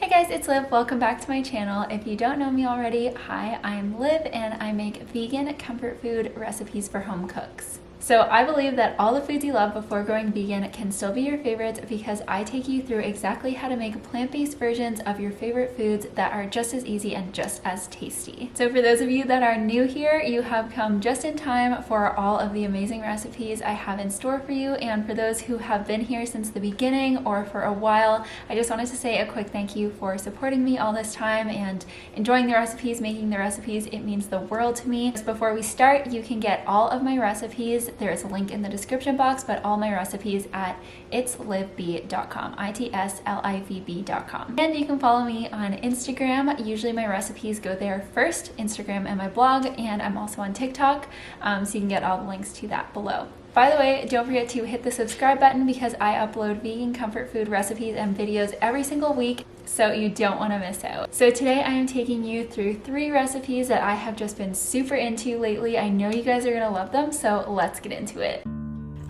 Hey guys, it's Liv. Welcome back to my channel. If you don't know me already, hi, I'm Liv and I make vegan comfort food recipes for home cooks. So I believe that all the foods you love before going vegan can still be your favorites because I take you through exactly how to make plant-based versions of your favorite foods that are just as easy and just as tasty. So for those of you that are new here, you have come just in time for all of the amazing recipes I have in store for you. And for those who have been here since the beginning or for a while, I just wanted to say a quick thank you for supporting me all this time and enjoying the recipes, making the recipes. It means the world to me. Just before we start, you can get all of my recipes. There is a link in the description box, but all my recipes at itslivb.com, itslivb.com. And you can follow me on Instagram. Usually my recipes go there first, Instagram and my blog, and I'm also on TikTok, so you can get all the links to that below. By the way, don't forget to hit the subscribe button because I upload vegan comfort food recipes and videos every single week, so you don't want to miss out. So today I am taking you through 3 recipes that I have just been super into lately. I know you guys are gonna love them, so let's get into it.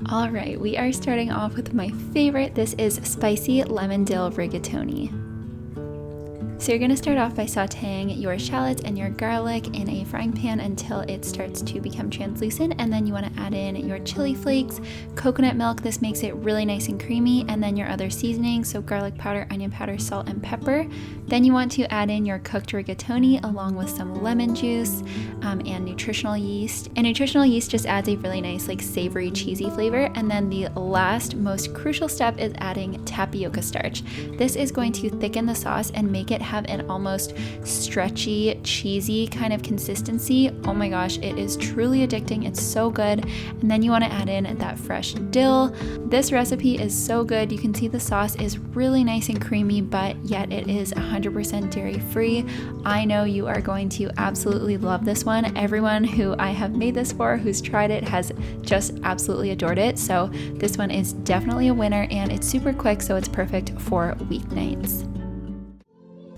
All right, we are starting off with my favorite. This is spicy lemon dill rigatoni. So you're going to start off by sauteing your shallots and your garlic in a frying pan until it starts to become translucent, and then you want to add in your chili flakes, coconut milk. This makes it really nice and creamy, and then your other seasonings, so garlic powder, onion powder, salt, and pepper. Then you want to add in your cooked rigatoni along with some lemon juice and nutritional yeast. And nutritional yeast just adds a really nice like savory cheesy flavor. And then the last most crucial step is adding tapioca starch. This is going to thicken the sauce and make it have an almost stretchy, cheesy kind of consistency. Oh my gosh, it is truly addicting. It's so good. And then you want to add in that fresh dill. This recipe is so good. You can see the sauce is really nice and creamy, but yet it is 100% dairy free. I know you are going to absolutely love this one. Everyone who I have made this for, who's tried it, has just absolutely adored it. So this one is definitely a winner, and it's super quick, so it's perfect for weeknights.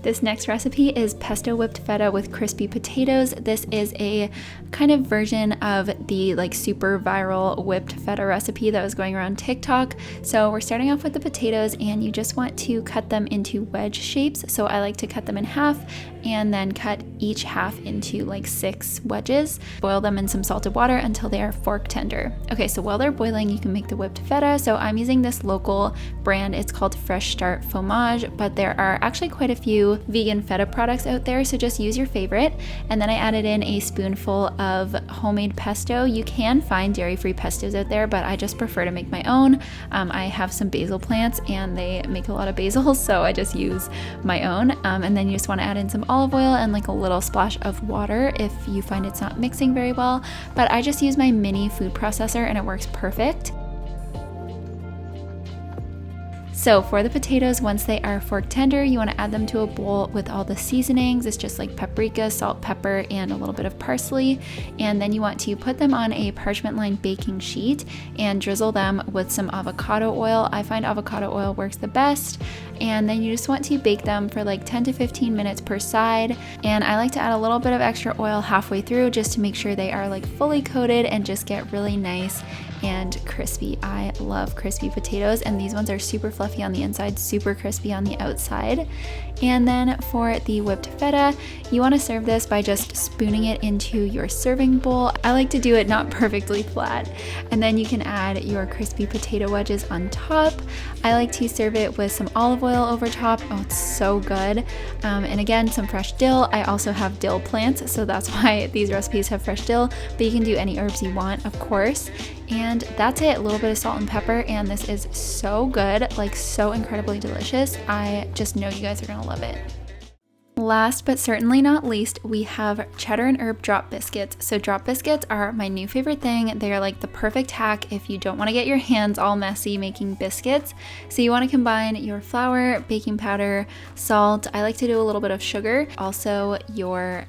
This next recipe is pesto whipped feta with crispy potatoes. This is a kind of version of the like super viral whipped feta recipe that was going around TikTok. So we're starting off with the potatoes, and you just want to cut them into wedge shapes. So I like to cut them in half and then cut each half into like 6 wedges. Boil them in some salted water until they are fork tender. Okay, so while they're boiling, you can make the whipped feta. So I'm using this local brand. It's called Fresh Start Fromage, but there are actually quite a few vegan feta products out there, so just use your favorite. And then I added in a spoonful of homemade pesto. You can find dairy-free pestos out there, but I just prefer to make my own. I have some basil plants and they make a lot of basil, so I just use my own. And then you just want to add in some olive oil and like a little splash of water if you find it's not mixing very well. But I just use my mini food processor and it works perfect. So for the potatoes, once they are fork tender, you want to add them to a bowl with all the seasonings. It's just like paprika, salt, pepper, and a little bit of parsley. And then you want to put them on a parchment lined baking sheet and drizzle them with some avocado oil. I find avocado oil works the best. And then you just want to bake them for like 10 to 15 minutes per side. And I like to add a little bit of extra oil halfway through just to make sure they are like fully coated and just get really nice and crispy. I love crispy potatoes, and these ones are super fluffy on the inside, super crispy on the outside. And then for the whipped feta, you want to serve this by just spooning it into your serving bowl. I like to do it not perfectly flat. And then you can add your crispy potato wedges on top. I like to serve it with some olive oil over top. Oh, it's so good. And again, some fresh dill. I also have dill plants, so that's why these recipes have fresh dill, but you can do any herbs you want, of course. And that's it, a little bit of salt and pepper, and this is so good, like so incredibly delicious. I just know you guys are gonna love it. Last but certainly not least, we have cheddar and herb drop biscuits. So drop biscuits are my new favorite thing. They are like the perfect hack if you don't want to get your hands all messy making biscuits. So you want to combine your flour, baking powder, salt. I like to do a little bit of sugar. Also your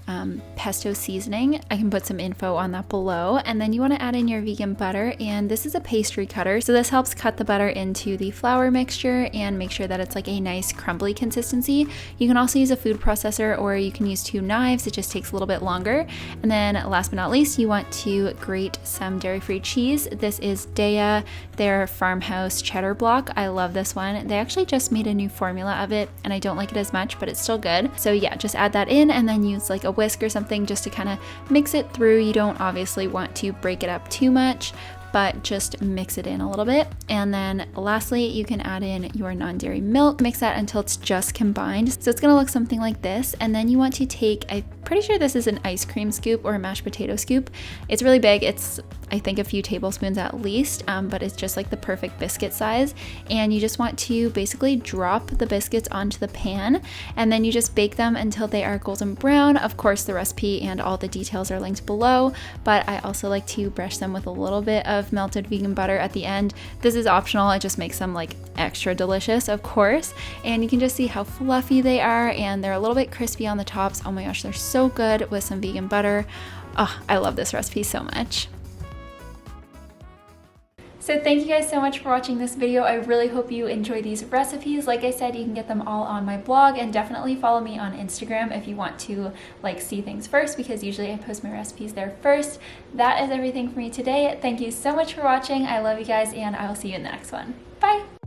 pesto seasoning. I can put some info on that below. And then you want to add in your vegan butter. And this is a pastry cutter. So this helps cut the butter into the flour mixture and make sure that it's like a nice crumbly consistency. You can also use a food processor processor, or you can use 2 knives. It just takes a little bit longer. And then last but not least, you want to grate some dairy-free cheese. This is Daya, their farmhouse cheddar block. I love this one. They actually just made a new formula of it, and I don't like it as much, but it's still good. So yeah, just add that in and then use like a whisk or something just to kind of mix it through. You don't obviously want to break it up too much, but just mix it in a little bit. And then lastly, you can add in your non-dairy milk. Mix that until it's just combined. So it's gonna look something like this. And then you want to take, I'm pretty sure this is an ice cream scoop or a mashed potato scoop. It's really big. It's, I think, a few tablespoons at least, but it's just like the perfect biscuit size. And you just want to basically drop the biscuits onto the pan, and then you just bake them until they are golden brown. Of course, the recipe and all the details are linked below, but I also like to brush them with a little bit of melted vegan butter at the end. This is optional. It just makes them like extra delicious, of course. And you can just see how fluffy they are, and they're a little bit crispy on the tops. Oh my gosh, they're so good with some vegan butter. Oh, I love this recipe so much. So thank you guys so much for watching this video. I really hope you enjoy these recipes. Like I said, you can get them all on my blog, and definitely follow me on Instagram if you want to like see things first, because usually I post my recipes there first. That is everything for me today. Thank you so much for watching. I love you guys, and I will see you in the next one. Bye!